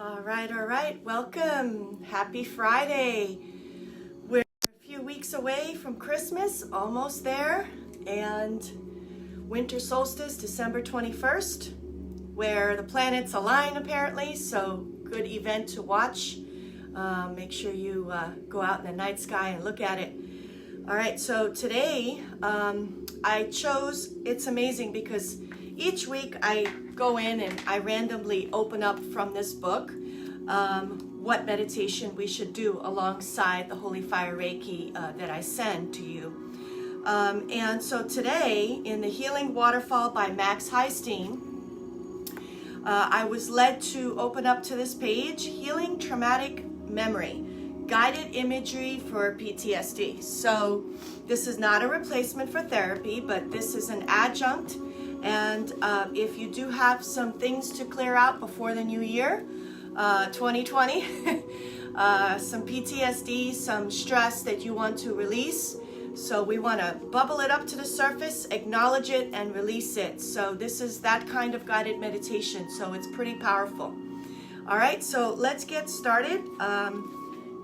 All right. Welcome. Happy Friday. We're a few weeks away from Christmas, almost there, and winter solstice, December 21st, where the planets align apparently, so good event to watch. Make sure you go out in the night sky and look at it. All right, so today I chose, it's amazing because each week I go in and I randomly open up from this book what meditation we should do alongside the Holy Fire Reiki that I send to you. And so today in the Healing Waterfall by Max Heisting, I was led to open up to this page, Healing Traumatic Memory, Guided Imagery for PTSD. So this is not a replacement for therapy, but this is an adjunct. And if you do have some things to clear out before the new year, 2020, some PTSD, some stress that you want to release. So we want to bubble it up to the surface, acknowledge it, and release it. So this is that kind of guided meditation. So it's pretty powerful. All right, so let's get started.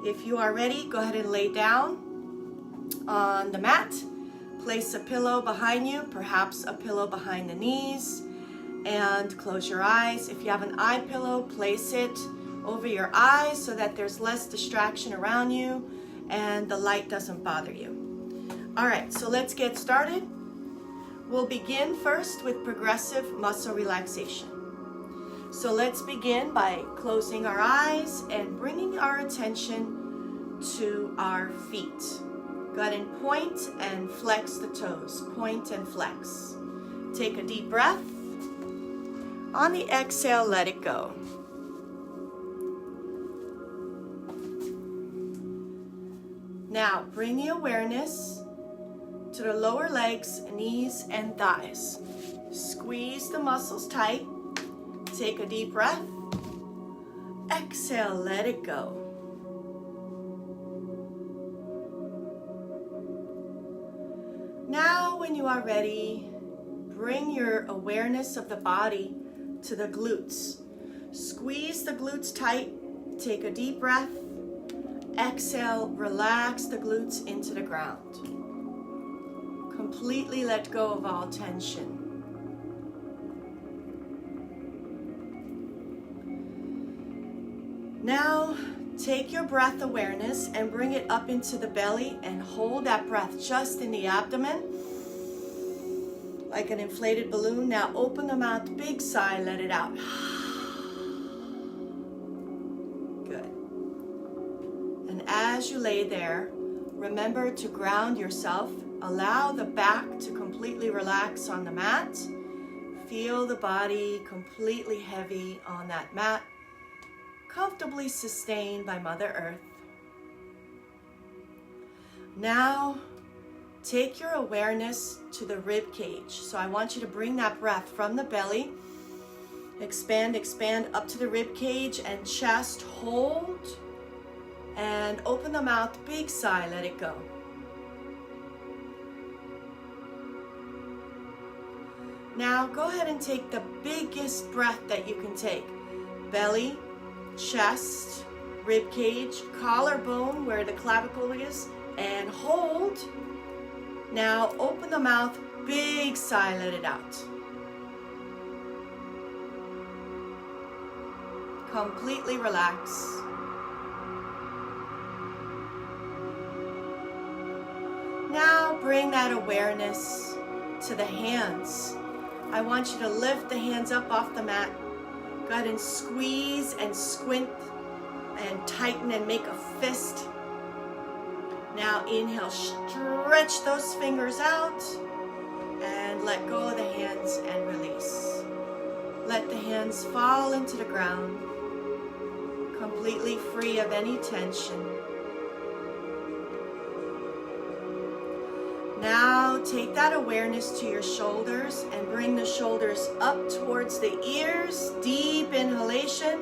If you are ready, go ahead and lay down on the mat. Place a pillow behind you, perhaps a pillow behind the knees, and close your eyes. If you have an eye pillow, place it over your eyes so that there's less distraction around you and the light doesn't bother you. All right, so let's get started. We'll begin first with progressive muscle relaxation. So let's begin by closing our eyes and bringing our attention to our feet. Go ahead and point and flex the toes. Point and flex. Take a deep breath. On the exhale, let it go. Now, bring the awareness to the lower legs, knees, and thighs. Squeeze the muscles tight. Take a deep breath. Exhale, let it go. Now, when you are ready, bring your awareness of the body to the glutes. Squeeze the glutes tight. Take a deep breath. Exhale, relax the glutes into the ground. Completely let go of all tension. Now, take your breath awareness and bring it up into the belly and hold that breath just in the abdomen, like an inflated balloon. Now open the mouth, big sigh, let it out. Good. And as you lay there, remember to ground yourself. Allow the back to completely relax on the mat. Feel the body completely heavy on that mat, comfortably sustained by Mother Earth. Now, take your awareness to the rib cage. So I want you to bring that breath from the belly. Expand up to the rib cage and chest. Hold and open the mouth. Big sigh, let it go. Now go ahead and take the biggest breath that you can take. Belly, chest, rib cage, collarbone where the clavicle is, and hold. Now open the mouth, big sigh, let it out. Completely relax. Now bring that awareness to the hands. I want you to lift the hands up off the mat. Go ahead and squeeze and squint and tighten and make a fist. Now inhale, stretch those fingers out and let go of the hands and release. Let the hands fall into the ground, completely free of any tension. Now take that awareness to your shoulders and bring the shoulders up towards the ears. Deep inhalation.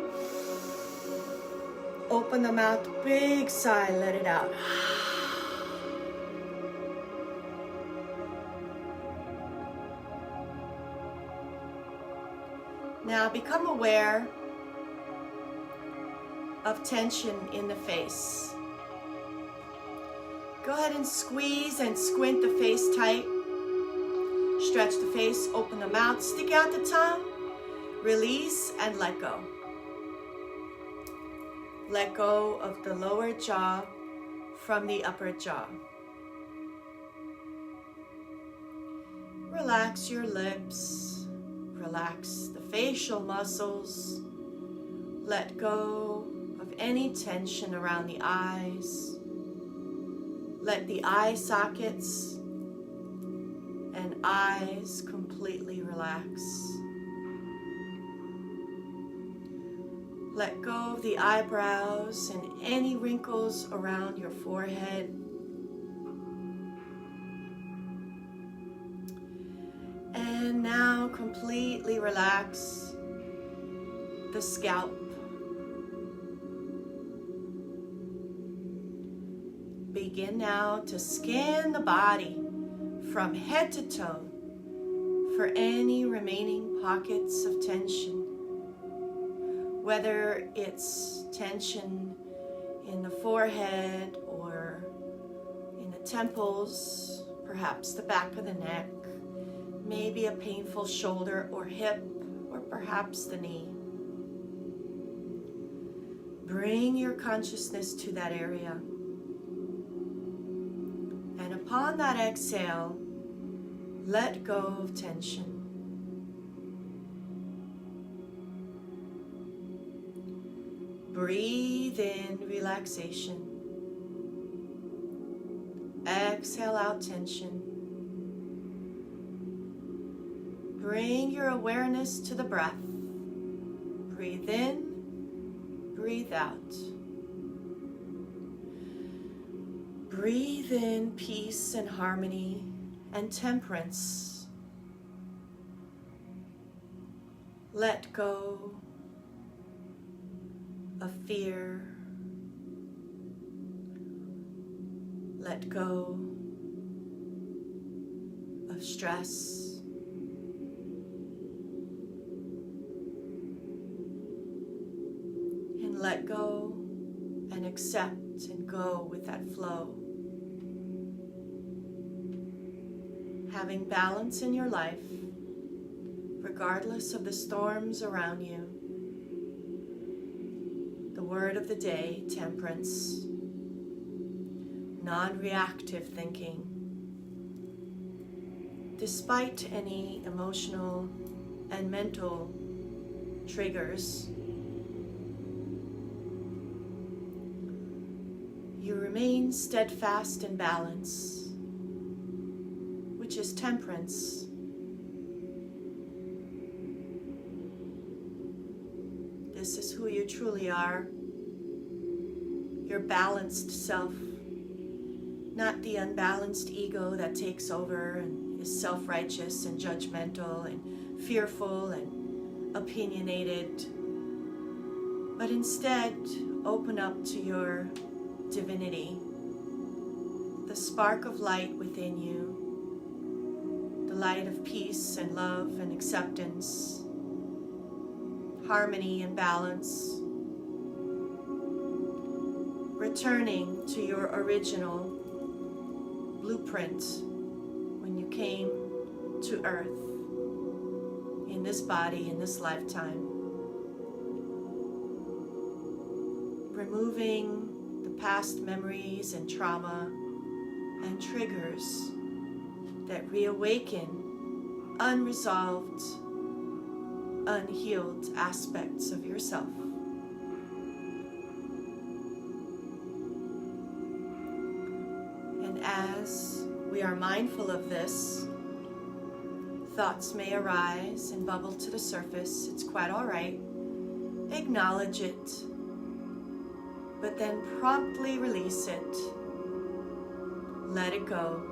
Open the mouth, big sigh, let it out. Now become aware of tension in the face. Go ahead and squeeze and squint the face tight. Stretch the face, open the mouth, stick out the tongue, release and let go. Let go of the lower jaw from the upper jaw. Relax your lips, relax the facial muscles. Let go of any tension around the eyes. Let the eye sockets and eyes completely relax. Let go of the eyebrows and any wrinkles around your forehead. And now completely relax the scalp. Begin now to scan the body from head to toe for any remaining pockets of tension. Whether it's tension in the forehead or in the temples, perhaps the back of the neck, maybe a painful shoulder or hip, or perhaps the knee. Bring your consciousness to that area. And upon that exhale, let go of tension. Breathe in relaxation. Exhale out tension. Bring your awareness to the breath. Breathe in, breathe out. Breathe in peace and harmony and temperance. Let go of fear. Let go of stress. And let go and accept and go with that flow. Having balance in your life, regardless of the storms around you. The word of the day, temperance. Non-reactive thinking. Despite any emotional and mental triggers, you remain steadfast in balance, which is temperance. This is who you truly are, your balanced self, not the unbalanced ego that takes over and is self-righteous and judgmental and fearful and opinionated, but instead open up to your divinity, the spark of light within you, the light of peace and love and acceptance, harmony and balance, returning to your original blueprint when you came to earth in this body, in this lifetime. Removing the past memories and trauma and triggers that reawaken unresolved, unhealed aspects of yourself. And as we are mindful of this, thoughts may arise and bubble to the surface. It's quite all right. Acknowledge it, but then promptly release it. Let it go.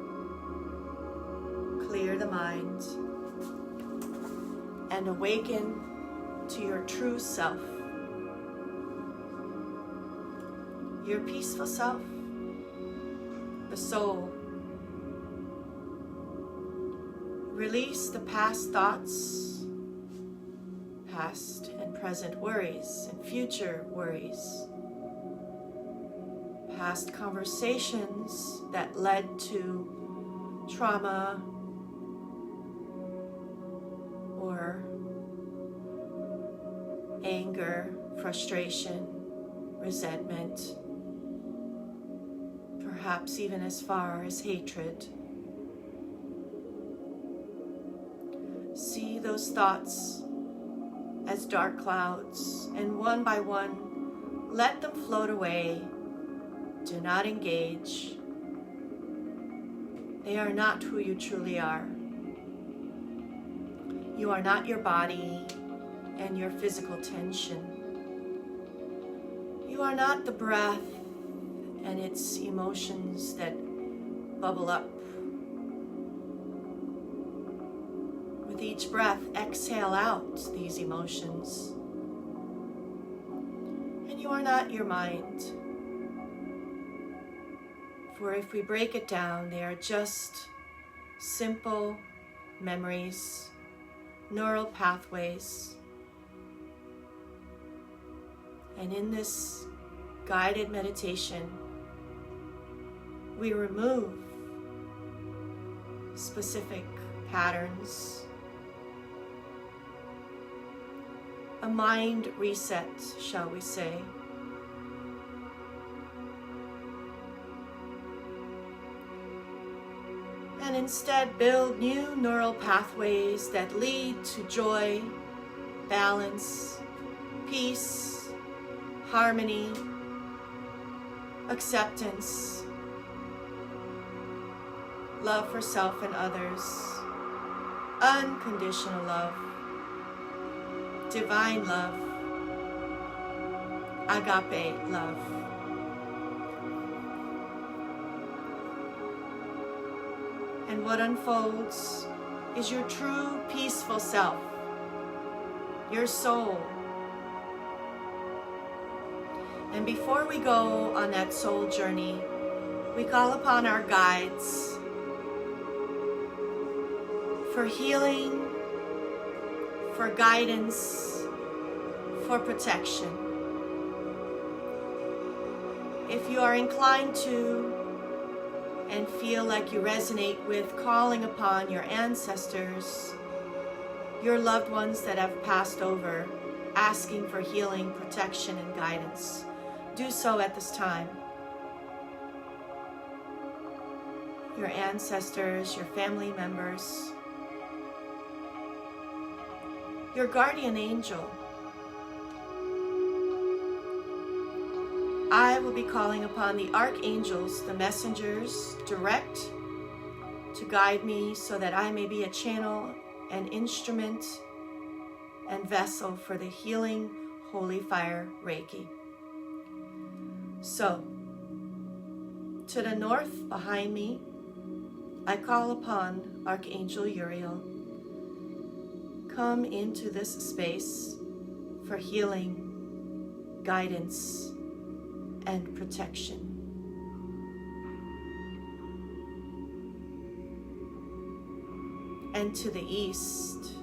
Clear the mind and awaken to your true self, your peaceful self, the soul. Release the past thoughts, past and present worries, and future worries. past conversations that led to trauma or anger, frustration, resentment, perhaps even as far as hatred. See those thoughts as dark clouds, and one by one, let them float away. Do not engage. They are not who you truly are. You are not your body and your physical tension. You are not the breath and its emotions that bubble up. With each breath, exhale out these emotions. And you are not your mind. For if we break it down, they are just simple memories, neural pathways. And in this guided meditation, we remove specific patterns, a mind reset, shall we say. And instead build new neural pathways that lead to joy, balance, peace, harmony, acceptance, love for self and others, unconditional love, divine love, agape love. And what unfolds is your true peaceful self, your soul. And before we go on that soul journey, we call upon our guides for healing, for guidance, for protection. If you are inclined to and feel like you resonate with calling upon your ancestors, your loved ones that have passed over, asking for healing, protection, and guidance, do so at this time. Your ancestors, your family members, your guardian angel. I will be calling upon the archangels, the messengers, direct to guide me so that I may be a channel, an instrument, and vessel for the healing holy fire Reiki. So, to the north behind me, I call upon Archangel Uriel. Come into this space for healing, guidance, and protection. And to the east,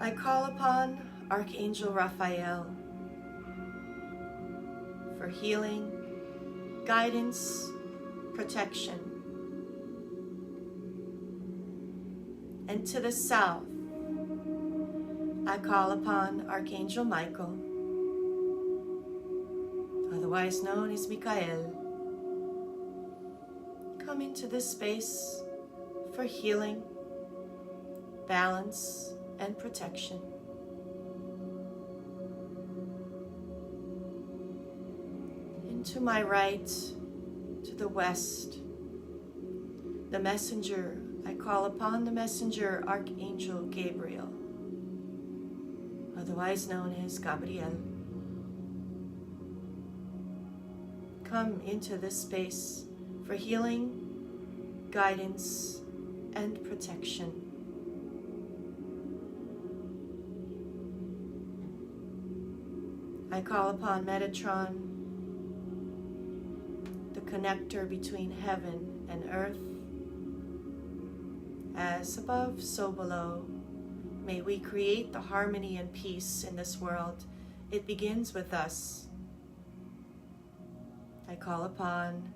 I call upon Archangel Raphael for healing, guidance, protection. And to the south, I call upon Archangel Michael, otherwise known as Michael. Come into this space for healing, balance, and protection. And to my right, to the west, the messenger, I call upon the messenger Archangel Gabriel, otherwise known as Gabriel. Come into this space for healing, guidance, and protection. I call upon Metatron, the connector between heaven and earth. As above, so below, may we create the harmony and peace in this world It begins with us. I call upon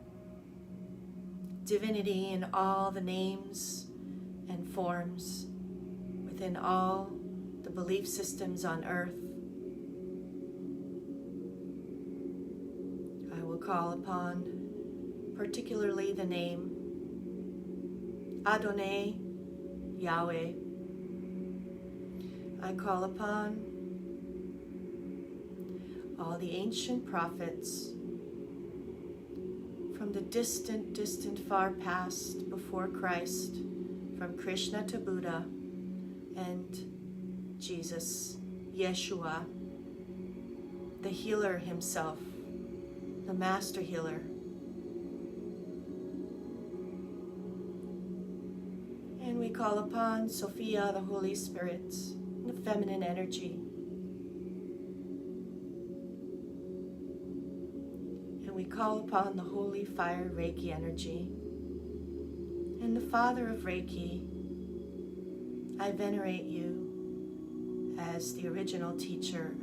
divinity in all the names and forms within all the belief systems on earth. I will call upon particularly the name Adonai, Yahweh. I call upon all the ancient prophets from the distant, distant far past before Christ, from Krishna to Buddha and Jesus, Yeshua, the healer himself, the master healer. And we call upon Sophia, the Holy Spirit, the feminine energy. And we call upon the Holy Fire Reiki energy. And the Father of Reiki, I venerate you as the original teacher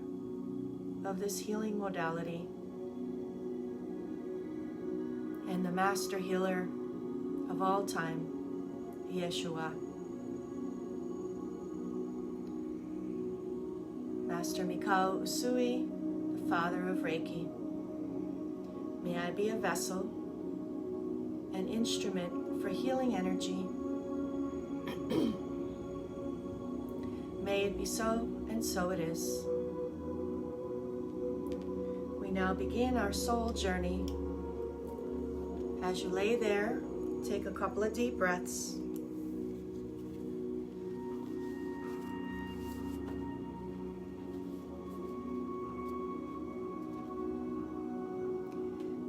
of this healing modality and the master healer of all time, Yeshua. Master Mikao Usui, the Father of Reiki, may I be a vessel, an instrument for healing energy. May it be so, and so it is. We now begin our soul journey. As you lay there, take a couple of deep breaths.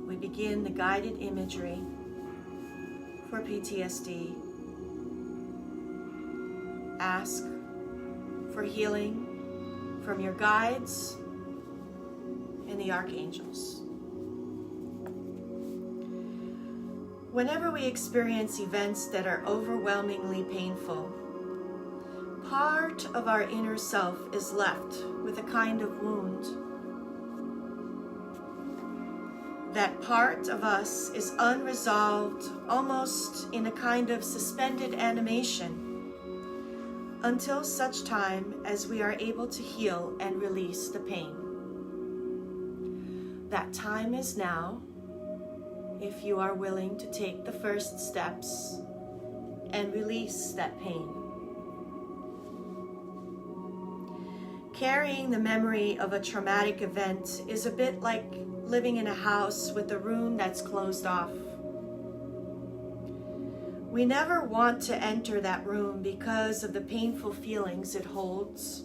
We begin the guided imagery for PTSD. Ask for healing from your guides and the archangels. Whenever we experience events that are overwhelmingly painful, part of our inner self is left with a kind of wound. That part of us is unresolved, almost in a kind of suspended animation, until such time as we are able to heal and release the pain. That time is now, if you are willing to take the first steps and release that pain. Carrying the memory of a traumatic event is a bit like living in a house with a room that's closed off. We never want to enter that room because of the painful feelings it holds.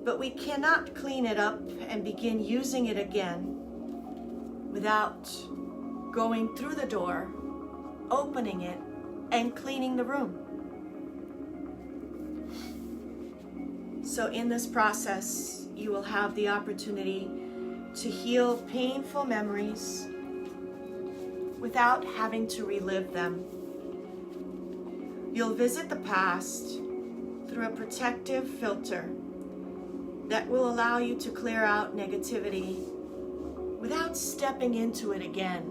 But we cannot clean it up and begin using it again without going through the door, opening it, and cleaning the room. So in this process, you will have the opportunity to heal painful memories without having to relive them. You'll visit the past through a protective filter that will allow you to clear out negativity without stepping into it again.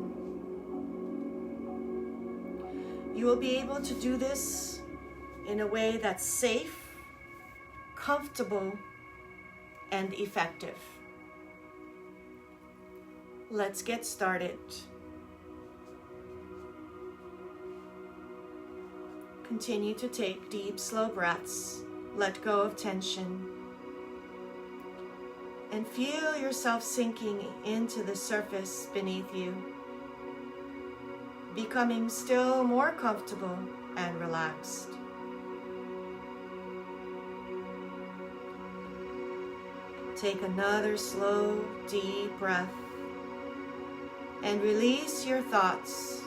You will be able to do this in a way that's safe, comfortable, and effective. Let's get started. Continue to take deep, slow breaths. Let go of tension. And feel yourself sinking into the surface beneath you, becoming still more comfortable and relaxed. Take another slow, deep breath and release your thoughts,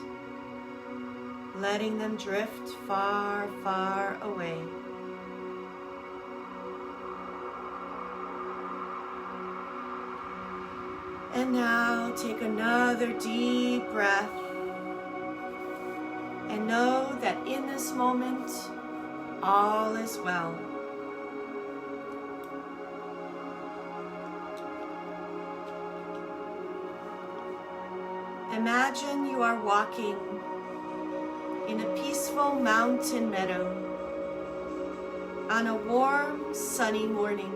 letting them drift far, far away. And now take another deep breath and know that in this moment, all is well. Imagine you are walking in a peaceful mountain meadow on a warm, sunny morning.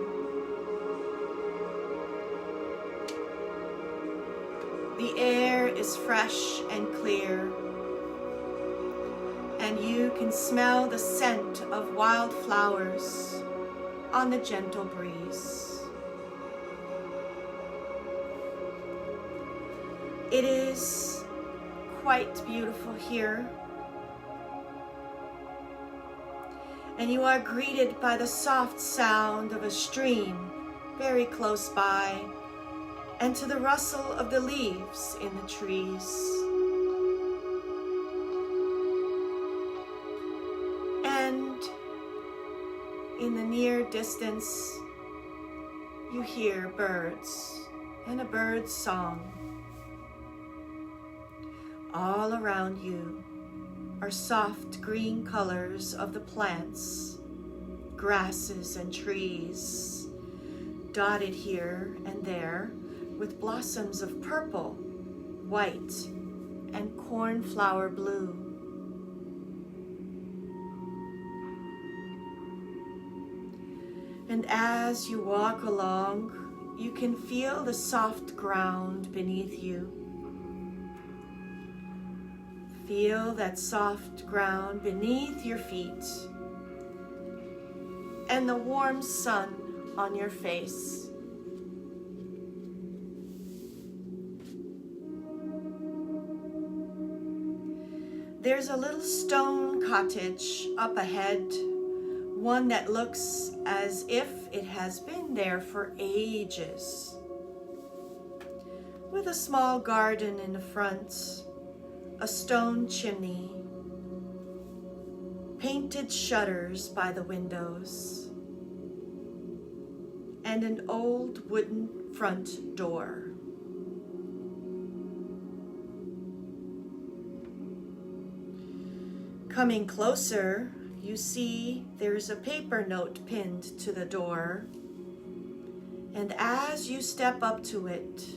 The air is fresh and clear, and you can smell the scent of wildflowers on the gentle breeze. It is quite beautiful here, and you are greeted by the soft sound of a stream very close by, and to the rustle of the leaves in the trees. And in the near distance, you hear birds and a bird's song. All around you are soft green colors of the plants, grasses and trees, dotted here and there with blossoms of purple, white, and cornflower blue. And as you walk along, you can feel the soft ground beneath you. Feel that soft ground beneath your feet and the warm sun on your face. There's a little stone cottage up ahead, one that looks as if it has been there for ages, with a small garden in the front, a stone chimney, painted shutters by the windows, and an old wooden front door. Coming closer, you see there's a paper note pinned to the door, and as you step up to it,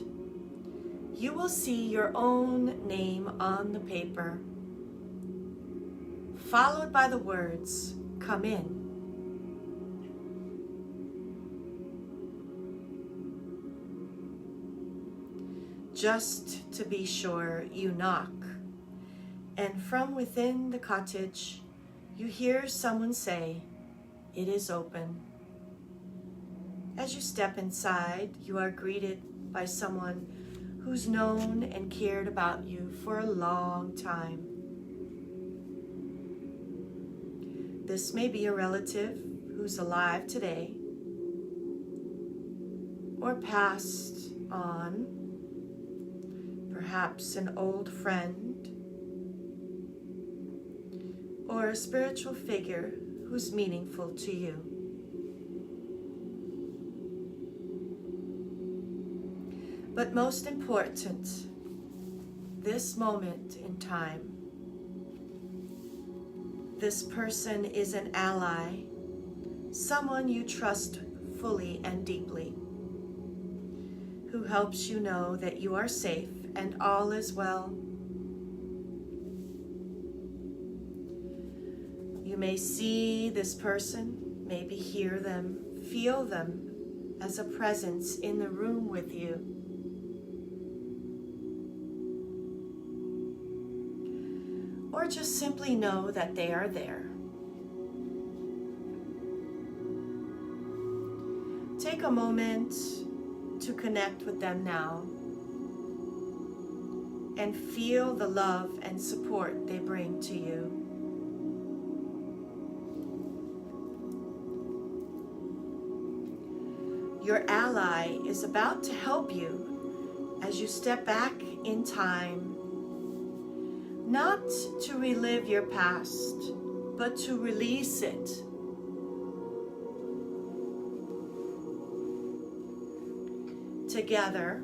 you will see your own name on the paper, followed by the words, "Come in." Just to be sure, you knock, and from within the cottage, you hear someone say, "It is open." As you step inside, you are greeted by someone who's known and cared about you for a long time. This may be a relative who's alive today or passed on, perhaps an old friend or a spiritual figure who's meaningful to you. But most important, this moment in time, this person is an ally, someone you trust fully and deeply, who helps you know that you are safe and all is well. You may see this person, maybe hear them, feel them as a presence in the room with you. Or just simply know that they are there. Take a moment to connect with them now and feel the love and support they bring to you. Your ally is about to help you as you step back in time, not to relive your past, but to release it. Together,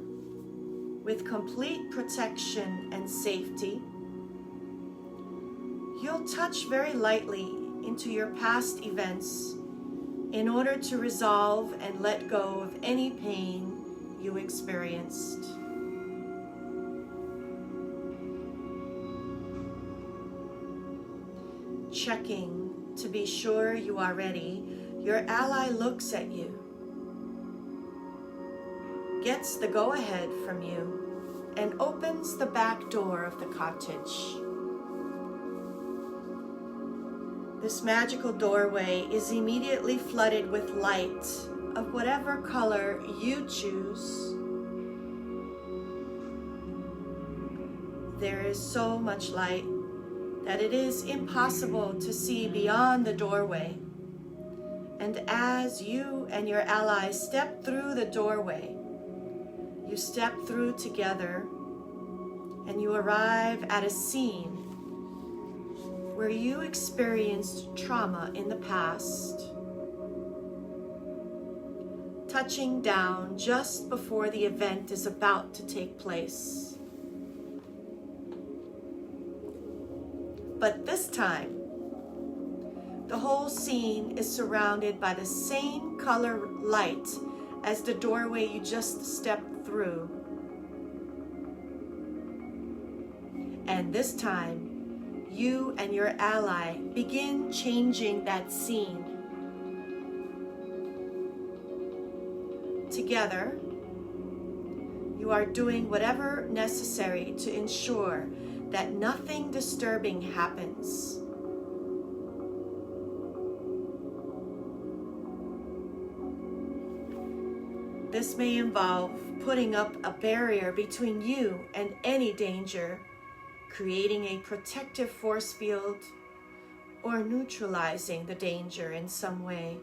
with complete protection and safety, you'll touch very lightly into your past events in order to resolve and let go of any pain you experienced. checking to be sure you are ready, your ally looks at you, gets the go-ahead from you, and opens the back door of the cottage. This magical doorway is immediately flooded with light of whatever color you choose. There is so much light that it is impossible to see beyond the doorway. And as you and your allies step through the doorway, you step through together and you arrive at a scene where you experienced trauma in the past, touching down just before the event is about to take place. But this time, the whole scene is surrounded by the same color light as the doorway you just stepped through. And this time, you and your ally begin changing that scene. Together, you are doing whatever necessary to ensure that nothing disturbing happens. This may involve putting up a barrier between you and any danger, creating a protective force field, or neutralizing the danger in some way.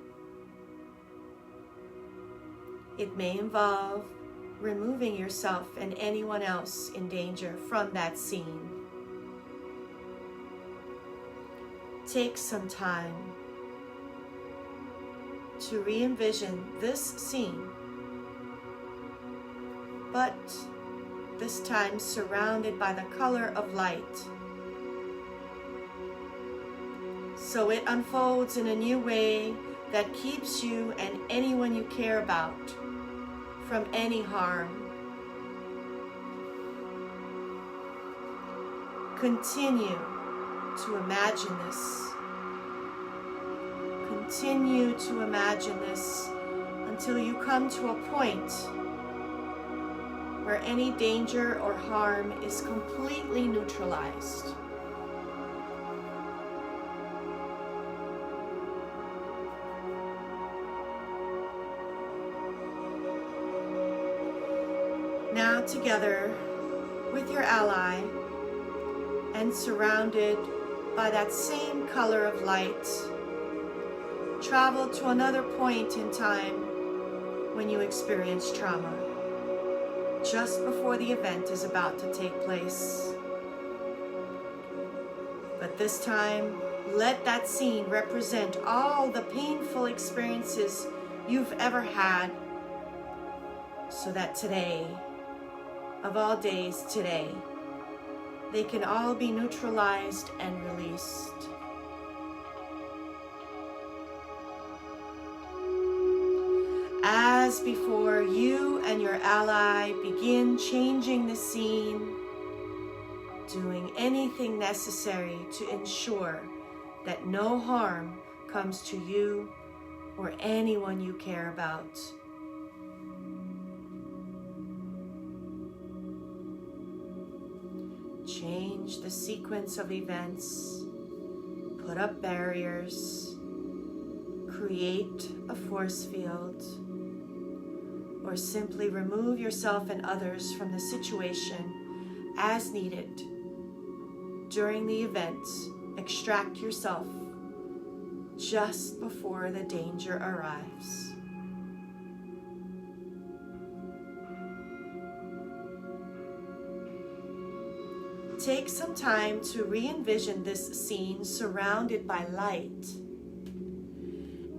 It may involve removing yourself and anyone else in danger from that scene. Take some time to re-envision this scene, but this time surrounded by the color of light. So it unfolds in a new way that keeps you and anyone you care about from any harm. Continue to imagine this. Continue to imagine this until you come to a point where any danger or harm is completely neutralized. Now together with your ally and surrounded by that same color of light, travel to another point in time when you experience trauma, just before the event is about to take place. But this time, let that scene represent all the painful experiences you've ever had, so that today, of all days today, they can all be neutralized and released. As before, you and your ally begin changing the scene, doing anything necessary to ensure that no harm comes to you or anyone you care about. Change the sequence of events, put up barriers, create a force field, or simply remove yourself and others from the situation as needed. During the event, extract yourself just before the danger arrives. Take some time to re-envision this scene surrounded by light,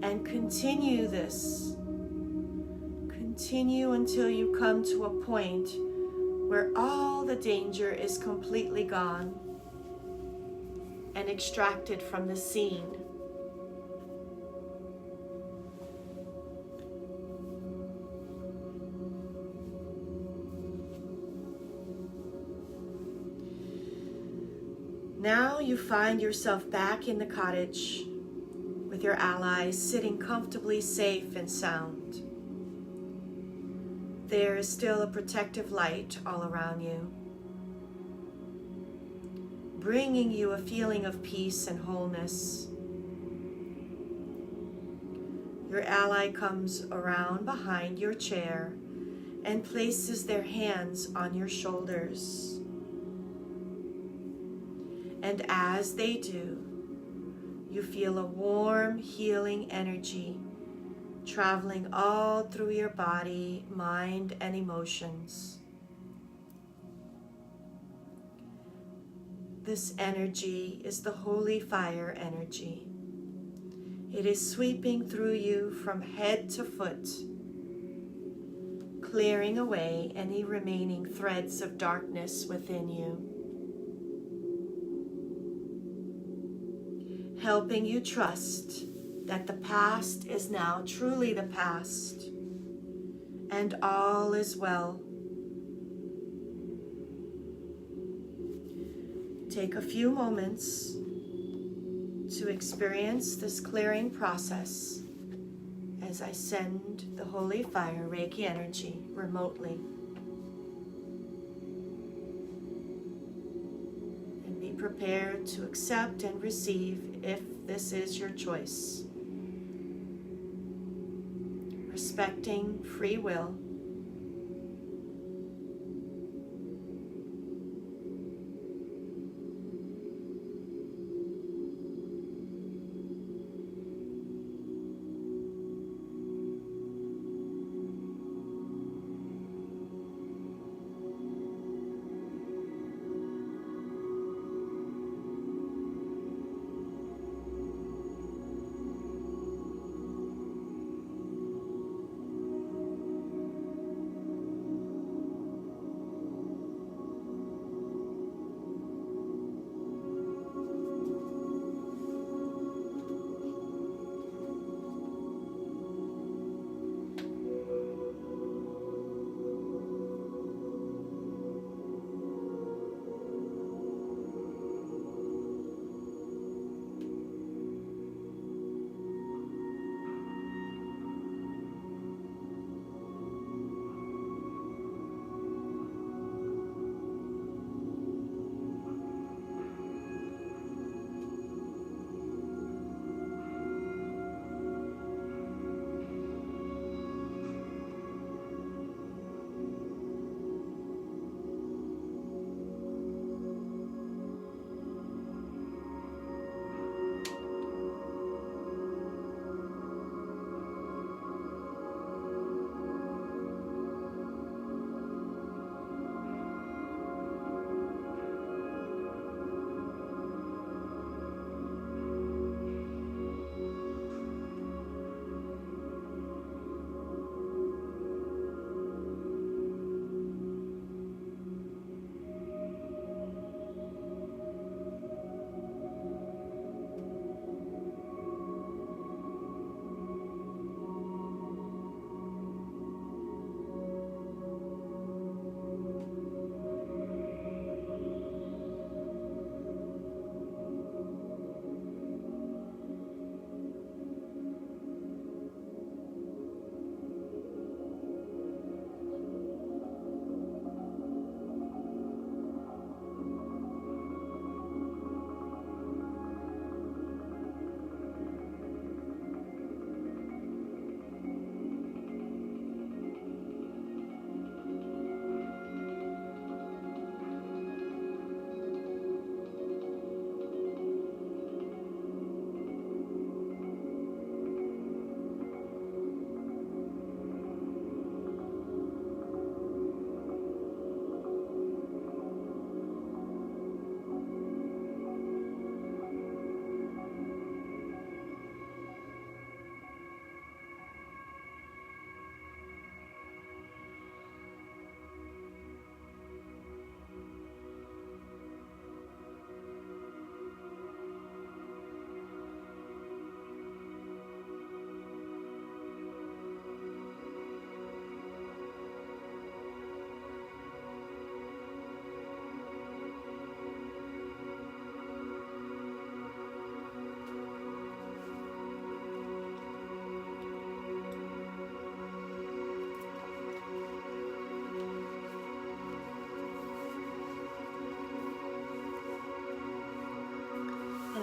and continue this. Continue until you come to a point where all the danger is completely gone and extracted from the scene. Now you find yourself back in the cottage with your allies, sitting comfortably safe and sound. There is still a protective light all around you, bringing you a feeling of peace and wholeness. Your ally comes around behind your chair and places their hands on your shoulders. And as they do, you feel a warm, healing energy traveling all through your body, mind, and emotions. This energy is the holy fire energy. It is sweeping through you from head to foot, clearing away any remaining threads of darkness within you, helping you trust that the past is now truly the past and all is well. Take a few moments to experience this clearing process as I send the holy fire Reiki energy remotely. And be prepared to accept and receive if this is your choice. Respecting free will.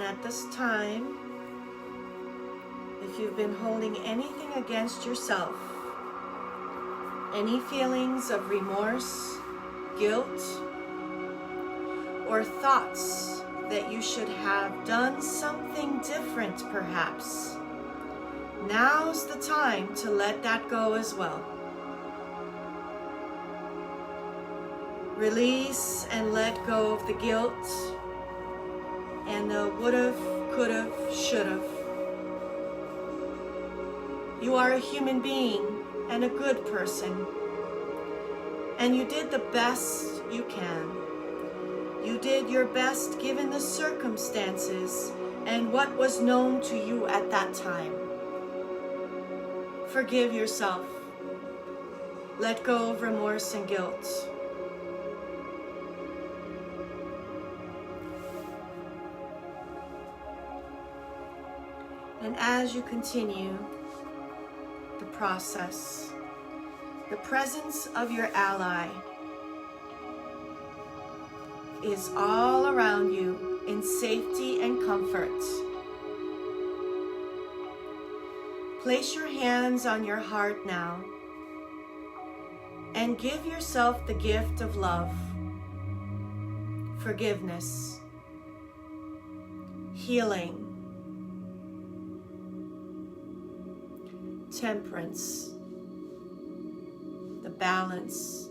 at this time, if you've been holding anything against yourself, any feelings of remorse, guilt, or thoughts that you should have done something different perhaps, now's the time to let that go as well. Release and let go of the guilt and the would've, could've, should've. You are a human being and a good person, and you did the best you can. You did your best given the circumstances and what was known to you at that time. Forgive yourself. Let go of remorse and guilt. And as you continue the process, the presence of your ally is all around you in safety and comfort. Place your hands on your heart now and give yourself the gift of love, forgiveness, healing, temperance, the balance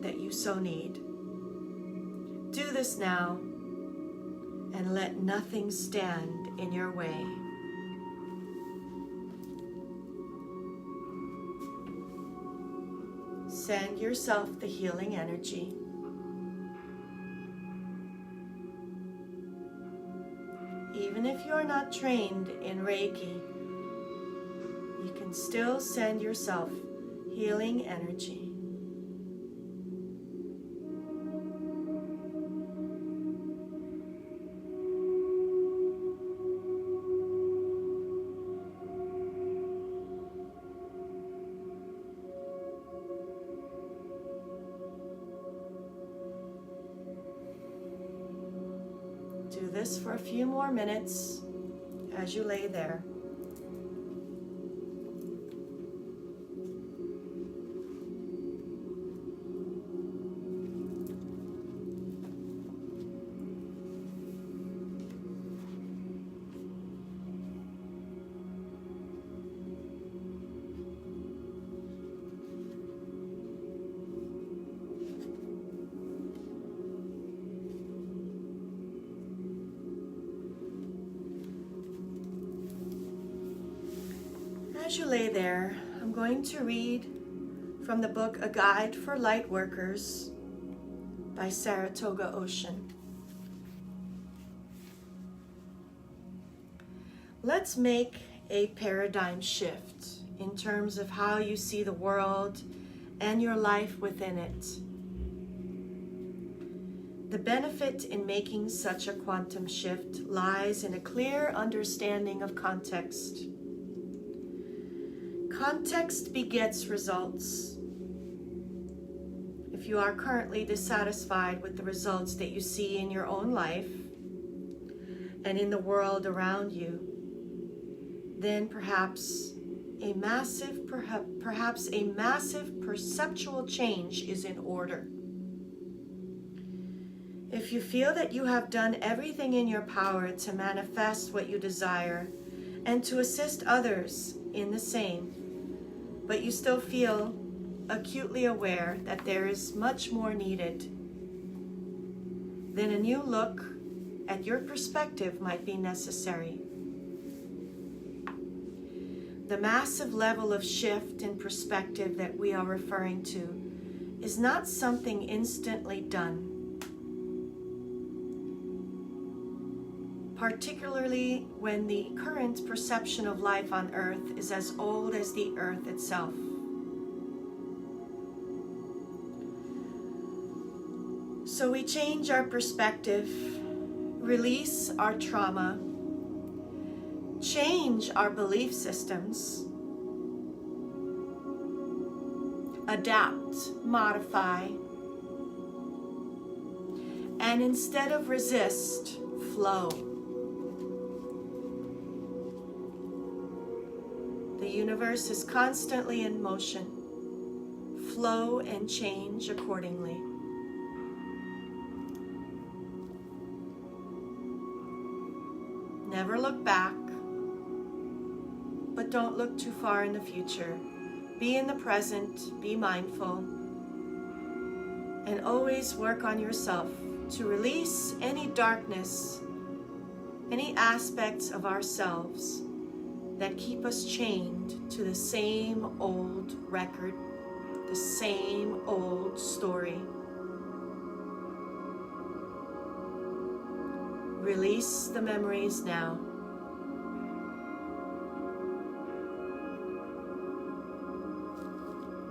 that you so need. Do this now and let nothing stand in your way. Send yourself the healing energy. Even if you're not trained in Reiki, you can still send yourself healing energy. Do this for a few more minutes as you lay there. As you lay there, I'm going to read from the book A Guide for Light Workers by Saratoga Ocean. Let's make a paradigm shift in terms of how you see the world and your life within it. The benefit in making such a quantum shift lies in a clear understanding of context. Context begets results. If you are currently dissatisfied with the results that you see in your own life and in the world around you, then perhaps a massive perceptual change is in order. If you feel that you have done everything in your power to manifest what you desire and to assist others in the same, but you still feel acutely aware that there is much more needed, then a new look at your perspective might be necessary. The massive level of shift in perspective that we are referring to is not something instantly done, particularly when the current perception of life on Earth is as old as the Earth itself. So we change our perspective, release our trauma, change our belief systems, adapt, modify, and instead of resist, flow. The universe is constantly in motion. Flow and change accordingly. Never look back, but don't look too far in the future. Be in the present, be mindful, and always work on yourself to release any darkness, any aspects of ourselves that keep us chained to the same old record, the same old story. Release the memories now.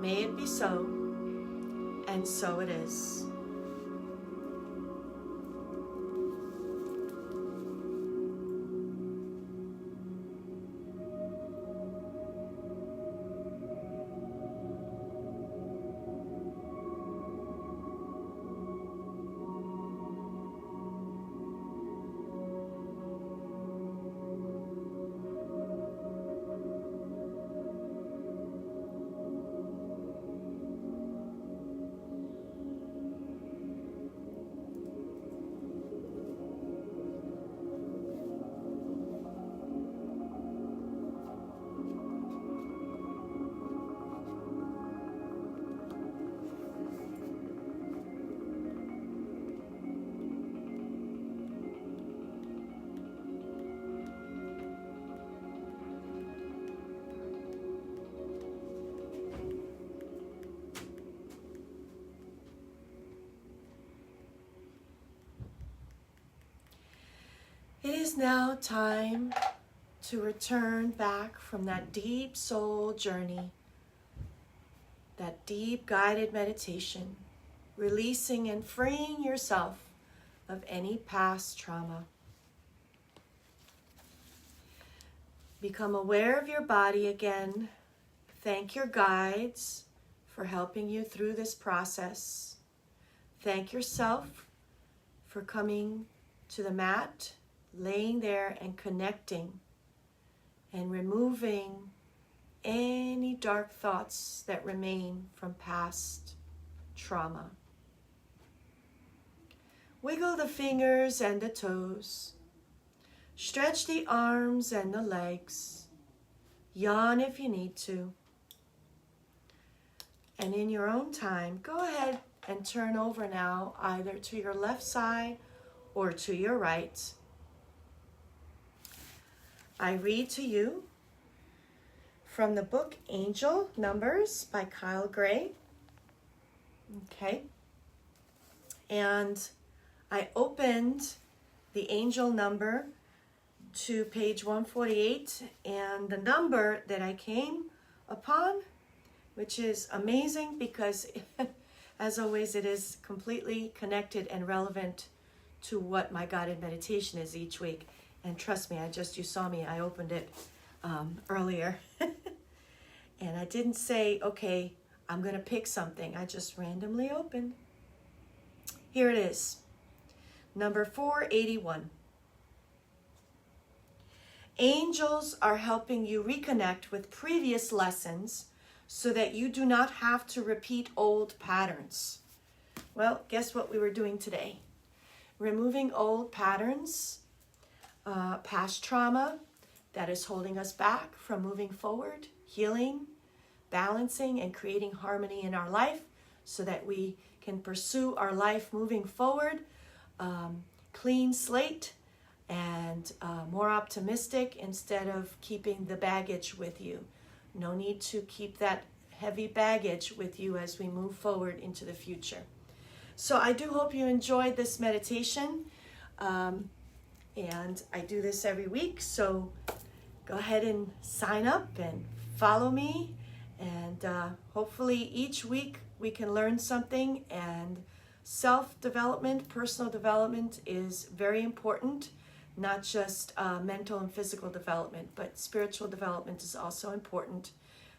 May it be so, and so it is. It is now time to return back from that deep soul journey, that deep guided meditation, releasing and freeing yourself of any past trauma. Become aware of your body again. Thank your guides for helping you through this process. Thank yourself for coming to the mat, laying there and connecting and removing any dark thoughts that remain from past trauma. Wiggle the fingers and the toes. Stretch the arms and the legs. Yawn if you need to. And in your own time, go ahead and turn over now, either to your left side or to your right. I read to you from the book Angel Numbers by Kyle Gray. Okay. And I opened the angel number to page 148, and the number that I came upon, which is amazing because as always it is completely connected and relevant to what my guided meditation is each week. And trust me, you saw me, I opened it earlier. And I didn't say, okay, I'm going to pick something. I just randomly opened. Here it is. Number 481. Angels are helping you reconnect with previous lessons so that you do not have to repeat old patterns. Well, guess what we were doing today? Removing old patterns, past trauma that is holding us back from moving forward, healing, balancing, and creating harmony in our life so that we can pursue our life moving forward, clean slate and more optimistic instead of keeping the baggage with you. No need to keep that heavy baggage with you as we move forward into the future. So I do hope you enjoyed this meditation. And I do this every week, so go ahead and sign up and follow me. And hopefully each week we can learn something. And self-development, personal development is very important. Not just mental and physical development, but spiritual development is also important.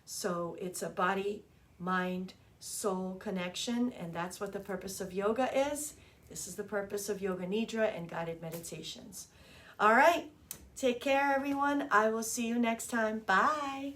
So it's a body, mind, soul connection, and that's what the purpose of yoga is. This is the purpose of Yoga Nidra and guided meditations. All right, take care, everyone. I will see you next time. Bye.